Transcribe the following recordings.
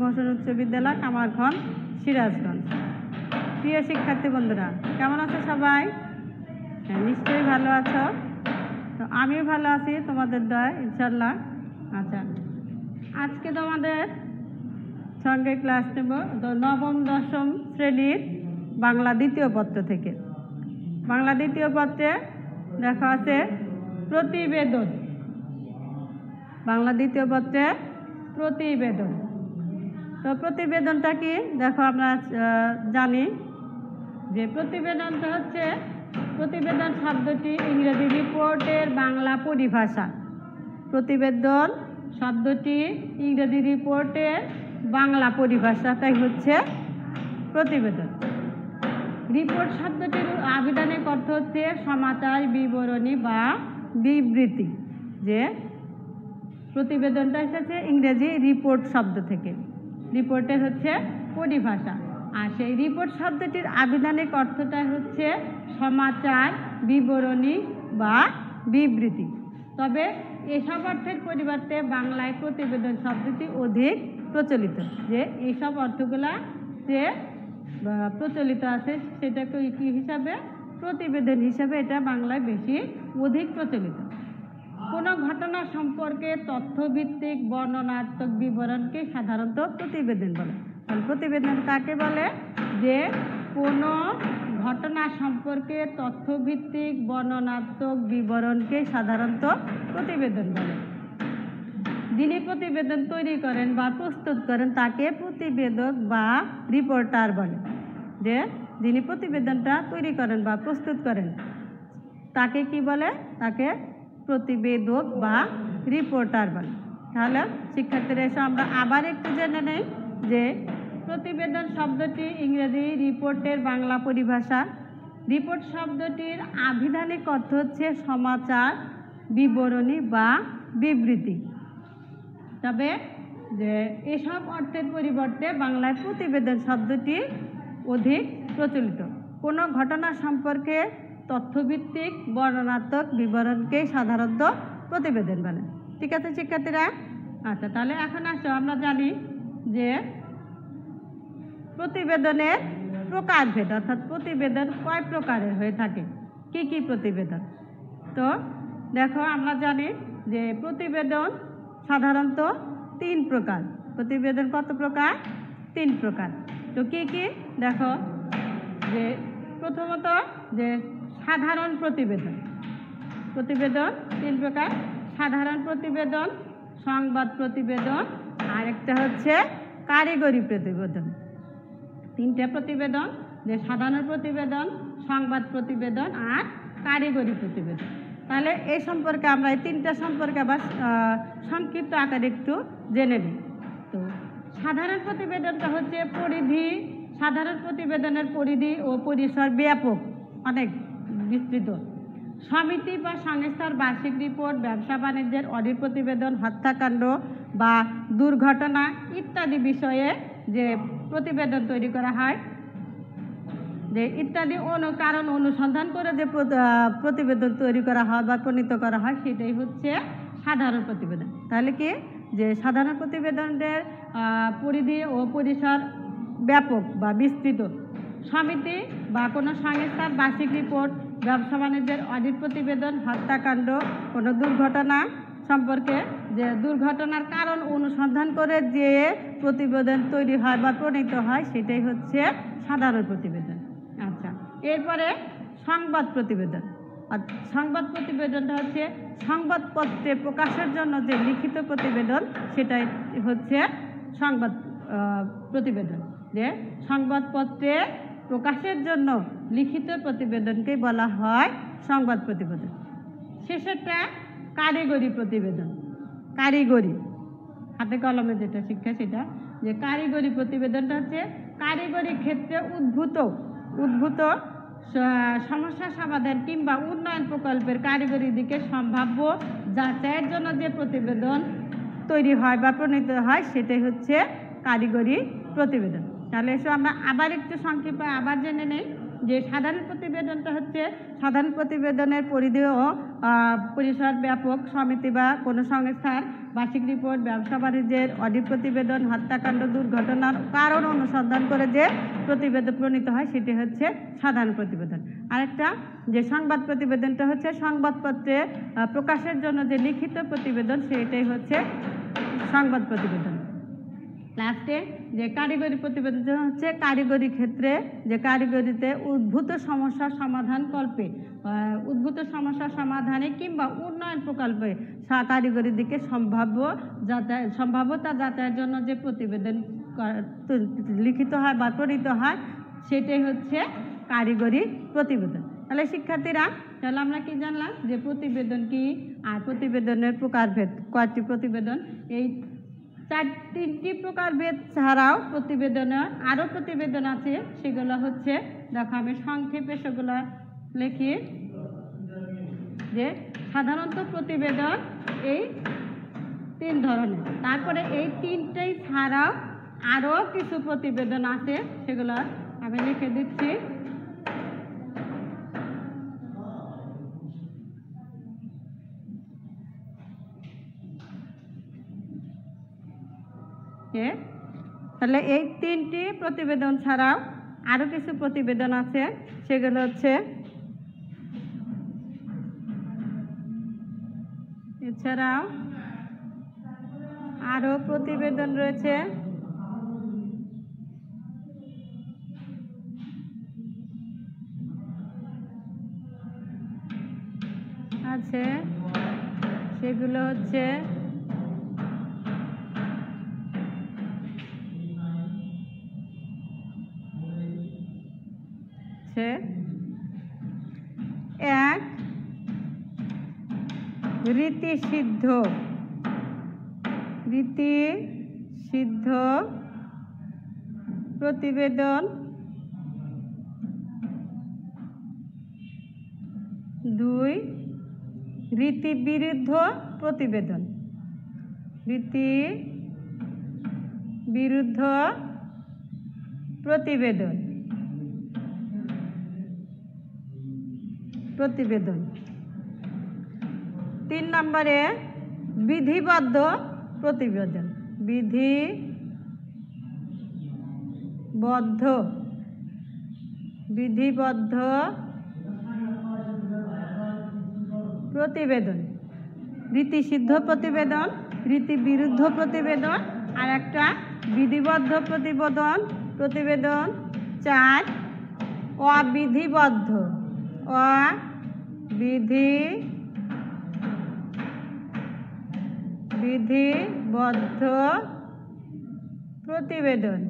মোহসেন উচ্চ বিদ্যালয়, কামারগঞ্জ, সিরাজগঞ্জ। প্রিয় শিক্ষার্থী বন্ধুরা, কেমন আছো সবাই? নিশ্চয়ই ভালো আছো। তো আমিও ভালো আছি তোমাদের দয়, ইনশাল্লাহ। আচ্ছা, আজকে তোমাদের সঙ্গে ক্লাস নেব নবম দশম শ্রেণীর বাংলা দ্বিতীয় পত্র থেকে। বাংলা দ্বিতীয় পত্রে দেখা আছে প্রতিবেদন। বাংলা দ্বিতীয় পত্রে প্রতিবেদন। তো প্রতিবেদনটা কি দেখো, আমরা জানি যে প্রতিবেদনটা হচ্ছে, প্রতিবেদন শব্দটি ইংরেজি রিপোর্টের বাংলা পরিভাষা। প্রতিবেদন শব্দটি ইংরেজি রিপোর্টের বাংলা পরিভাষাটাই হচ্ছে প্রতিবেদন। রিপোর্ট শব্দটির আবিধানিক অর্থ হচ্ছে সমাচার, বিবরণী বা বিবৃতি। যে প্রতিবেদনটা এসেছে ইংরেজি রিপোর্ট শব্দ থেকে। রিপোর্টের হচ্ছে পরিভাষা, আর সেই রিপোর্ট শব্দটির আবিধানিক অর্থটা হচ্ছে সমাচার, বিবরণী বা বিবৃতি। তবে এসব অর্থের পরিবর্তে বাংলায় প্রতিবেদন শব্দটি অধিক প্রচলিত। যে এইসব অর্থগুলা যে প্রচলিত আছে সেটাকে কি হিসাবে, প্রতিবেদন হিসাবে এটা বাংলায় বেশি অধিক প্রচলিত। কোনো ঘটনা সম্পর্কে তথ্যভিত্তিক বর্ণনাত্মক বিবরণকে সাধারণত প্রতিবেদন বলে। তাহলে প্রতিবেদন কাকে বলে? যে কোনো ঘটনা সম্পর্কে তথ্যভিত্তিক বর্ণনাত্মক বিবরণকে সাধারণত প্রতিবেদন বলে। যিনি প্রতিবেদন তৈরি করেন বা প্রস্তুত করেন তাকে প্রতিবেদক বা রিপোর্টার বলে। যে যিনি প্রতিবেদনটা তৈরি করেন বা প্রস্তুত করেন তাকে কি বলে? তাকে প্রতিবেদক বা রিপোর্টার বলে। তাহলে শিক্ষার্থীরা এসে আমরা আবার একটু জেনে নেই যে প্রতিবেদন শব্দটি ইংরেজি রিপোর্টের বাংলা পরিভাষা। রিপোর্ট শব্দটির আবিধানিক অর্থ হচ্ছে সমাচার, বিবরণী বা বিবৃতি। তবে যে এসব অর্থের পরিবর্তে বাংলায় প্রতিবেদন শব্দটি অধিক প্রচলিত। কোনো ঘটনা সম্পর্কে তথ্যভিত্তিক বর্ণনাত্মক বিবরণকেই সাধারণত প্রতিবেদন বলে। ঠিক আছে শিক্ষার্থীরা? আচ্ছা, তাহলে এখন আসো আমরা জানি যে প্রতিবেদনের প্রকারভেদ, অর্থাৎ প্রতিবেদন কয় প্রকারের হয়ে থাকে, কি কি প্রতিবেদন। তো দেখো, আমরা জানি যে প্রতিবেদন সাধারণত 3 প্রকার। প্রতিবেদন কত প্রকার? 3 প্রকার। তো কি কি দেখো, যে প্রথমত যে সাধারণ প্রতিবেদন। প্রতিবেদন 3 প্রকার: সাধারণ প্রতিবেদন, সংবাদ প্রতিবেদন, আর একটা হচ্ছে কারিগরি প্রতিবেদন। 3টে প্রতিবেদন, যে সাধারণ প্রতিবেদন, সংবাদ প্রতিবেদন আর কারিগরি প্রতিবেদন। তাহলে এই সম্পর্কে আমরা এই 3টা সম্পর্কে আবার সংক্ষিপ্ত আকারে একটু জেনে নিই। তো সাধারণ প্রতিবেদনটা হচ্ছে পরিধি, সাধারণ প্রতিবেদনের পরিধি ও পরিসর ব্যাপক, অনেক বিস্তৃত। সমিতি বা সংস্থার বার্ষিক রিপোর্ট, ব্যবসা বাণিজ্যের অডিট প্রতিবেদন, হত্যাকাণ্ড বা দুর্ঘটনা ইত্যাদি বিষয়ে যে প্রতিবেদন তৈরি করা হয়, যে ইত্যাদি কারণ অনুসন্ধান করে যে প্রতিবেদন তৈরি করা হয় বা প্রণীত করা হয়, সেটাই হচ্ছে সাধারণ প্রতিবেদন। তাহলে কি, যে সাধারণ প্রতিবেদনের পরিধি ও পরিসর ব্যাপক বা বিস্তৃত। সমিতি বা কোনো সংস্থার বার্ষিক রিপোর্ট, ব্যবসা বাণিজ্যের অডিট প্রতিবেদন, হত্যাকাণ্ড, কোনো দুর্ঘটনা সম্পর্কে যে দুর্ঘটনার কারণ অনুসন্ধান করে যে প্রতিবেদন তৈরি হয় বা প্রণীত হয়, সেটাই হচ্ছে সাধারণ প্রতিবেদন। আচ্ছা, এরপরে সংবাদ প্রতিবেদন। আর সংবাদ প্রতিবেদনটা হচ্ছে সংবাদপত্রে প্রকাশের জন্য যে লিখিত প্রতিবেদন, সেটাই হচ্ছে সংবাদ প্রতিবেদন। যে সংবাদপত্রে প্রকাশের জন্য লিখিত প্রতিবেদনকেই বলা হয় সংবাদ প্রতিবেদন। শেষেরটা কারিগরি প্রতিবেদন। কারিগরি হাতে কলমে যেটা শিক্ষা, সেটা যে কারিগরি প্রতিবেদনটা হচ্ছে কারিগরি ক্ষেত্রে উদ্ভূত সমস্যা সমাধান কিংবা উন্নয়ন প্রকল্পের কারিগরি দিকে সম্ভাব্য যাচাইয়ের জন্য যে প্রতিবেদন তৈরি হয় বা প্রণীত হয়, সেটাই হচ্ছে কারিগরি প্রতিবেদন। তাহলে এসো আমরা আবার একটু সংক্ষেপে আবার জেনে নেই যে সাধারণ প্রতিবেদনটা হচ্ছে সাধারণ প্রতিবেদনের পরিধি ও পরিসর ব্যাপক সমিতি বা কোনো সংস্থার বার্ষিক রিপোর্ট, ব্যবসা বাণিজ্যের অডিট প্রতিবেদন, হত্যাকাণ্ড, দুর্ঘটনার কারণ অনুসন্ধান করে যে প্রতিবেদন প্রণীত হয় সেটি হচ্ছে সাধারণ প্রতিবেদন। আরেকটা যে সংবাদ প্রতিবেদনটা হচ্ছে সংবাদপত্রে প্রকাশের জন্য যে লিখিত প্রতিবেদন সেটাই হচ্ছে সংবাদ প্রতিবেদন। লাস্টে যে কারিগরি প্রতিবেদন হচ্ছে কারিগরি ক্ষেত্রে যে কারিগরিতে উদ্ভূত সমস্যার সমাধান কল্পে উদ্ভূত সমস্যার সমাধানে কিংবা উন্নয়ন প্রকল্পে কারিগরির দিকে সম্ভাব্যতা যাচাইয়ের জন্য যে প্রতিবেদন লিখিত হয় বা প্রণীত হয় সেটাই হচ্ছে কারিগরি প্রতিবেদন। তাহলে শিক্ষার্থীরা, তাহলে আমরা কি জানলাম যে প্রতিবেদন কি আর প্রতিবেদনের প্রকারভেদ কয়েকটি প্রতিবেদন, এই তিনটি প্রকারভেদ ছাড়াও প্রতিবেদনের আরও প্রতিবেদন আছে। সেগুলো হচ্ছে, দেখো আমি সংক্ষেপে সেগুলো লিখি যে সাধারণত প্রতিবেদন এই 3 ধরনের। তারপরে এই 3টেই ছাড়াও আরও কিছু প্রতিবেদন আছে, সেগুলো আমি লিখে দিচ্ছি। তাহলে এই 3টি প্রতিবেদন ছাড়াও আরও কিছু প্রতিবেদন আছে, সেগুলো হচ্ছে এছাড়াও আরও প্রতিবেদন রয়েছে আছে, সেগুলো হচ্ছে এক রীতিসিদ্ধ প্রতিবেদন, 2 রীতিবিরুদ্ধ প্রতিবেদন, প্রতিবেদন 3 নম্বরে বিধিবদ্ধ প্রতিবেদন, বিধিবদ্ধ প্রতিবেদন, রীতিসিদ্ধ প্রতিবেদন, রীতিবিরুদ্ধ প্রতিবেদন আর একটা বিধিবদ্ধ প্রতিবেদন। 4 অবিধিবদ্ধ প্রতিবেদন,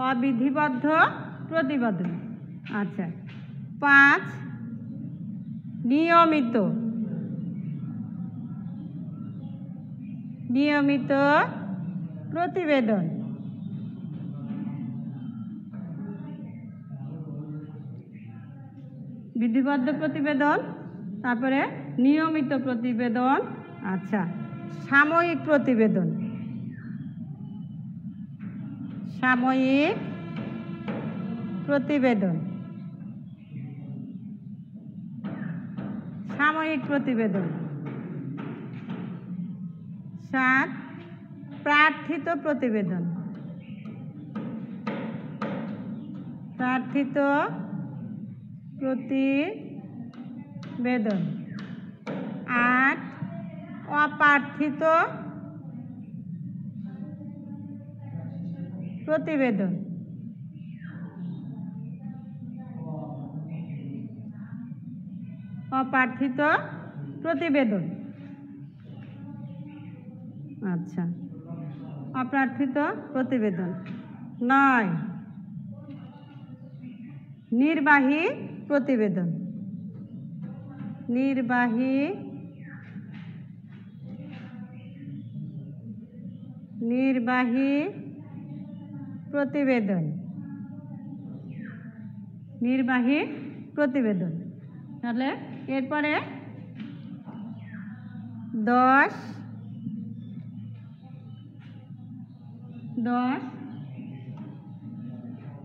অবিধিবদ্ধ প্রতিবেদন। আচ্ছা, 5 নিয়মিত প্রতিবেদন, বিধিবদ্ধ প্রতিবেদন, তারপরে নিয়মিত প্রতিবেদন। আচ্ছা, সাময়িক প্রতিবেদন, সাময়িক প্রতিবেদন, 7 প্রার্থিত প্রতিবেদন, 8 অপ্রার্থিত প্রতিবেদন, আচ্ছা, অপ্রার্থিত প্রতিবেদন। 9 নির্বাহী প্রতিবেদন, নির্বাহী প্রতিবেদন। তাহলে এরপরে 10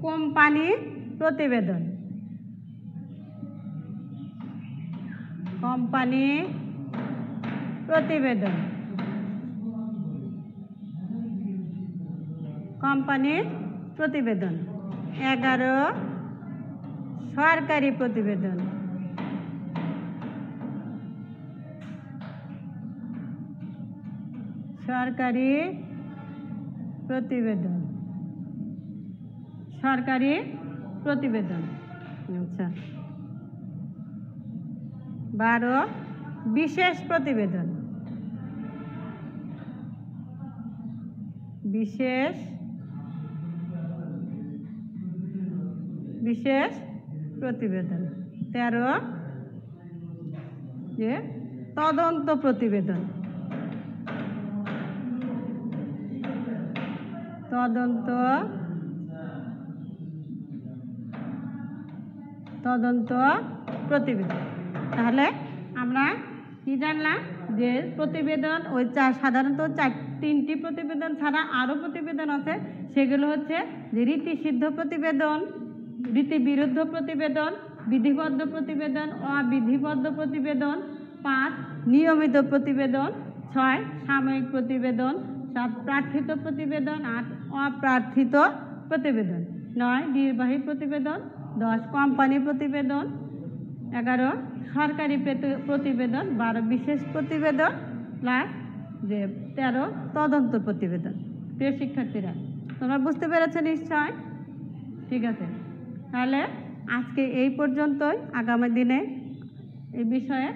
কোম্পানি প্রতিবেদন, কোম্পানি প্রতিবেদন, কোম্পানির প্রতিবেদন। 11 সরকারি প্রতিবেদন, সরকারি প্রতিবেদন, সরকারি প্রতিবেদন। আচ্ছা, 12 বিশেষ প্রতিবেদন, বিশেষ বিশেষ প্রতিবেদন। 13 যে তদন্ত প্রতিবেদন, তদন্ত তদন্ত প্রতিবেদন। তাহলে আমরা কি জানলাম যে প্রতিবেদন ওই সাধারণত 3টি প্রতিবেদন ছাড়া আরও প্রতিবেদন আছে। সেগুলো হচ্ছে যে রীতিসিদ্ধ প্রতিবেদন, রীতিবিরুদ্ধ প্রতিবেদন, বিধিবদ্ধ প্রতিবেদন, অবিধিবদ্ধ প্রতিবেদন। 5 নিয়মিত প্রতিবেদন। 6 সাময়িক প্রতিবেদন। 7 প্রার্থিত প্রতিবেদন। 8 অপ্রার্থিত প্রতিবেদন। 9 নির্বাহী প্রতিবেদন। 10 কোম্পানি প্রতিবেদন। 11 সরকারি প্রতিবেদন। 12 বিশেষ প্রতিবেদন প্লাস যে 13 তদন্ত প্রতিবেদন। প্রিয় শিক্ষার্থীরা, তোমরা বুঝতে পেরেছো নিশ্চয়? ঠিক আছে, তাহলে আজকে এই পর্যন্তই। আগামী দিনে এই বিষয়ে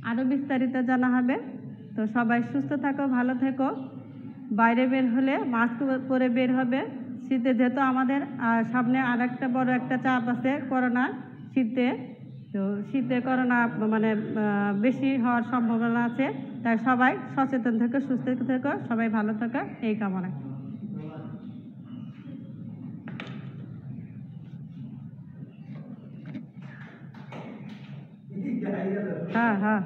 আরও বিস্তারিত জানা হবে। তো সবাই সুস্থ থাকো, ভালো থেকো। বাইরে বের হলে মাস্ক পরে বের হবে। শীতে যেহেতু আমাদের সামনে আর একটা বড় একটা চাপ আছে, করোনা। তো শীতে করোনা মানে বেশি হওয়ার সম্ভাবনা আছে। তাই সবাই সচেতন থেকো, সুস্থ থেকো, সবাই ভালো থাকো, এই কামনা। হ্যাঁ হ্যাঁ।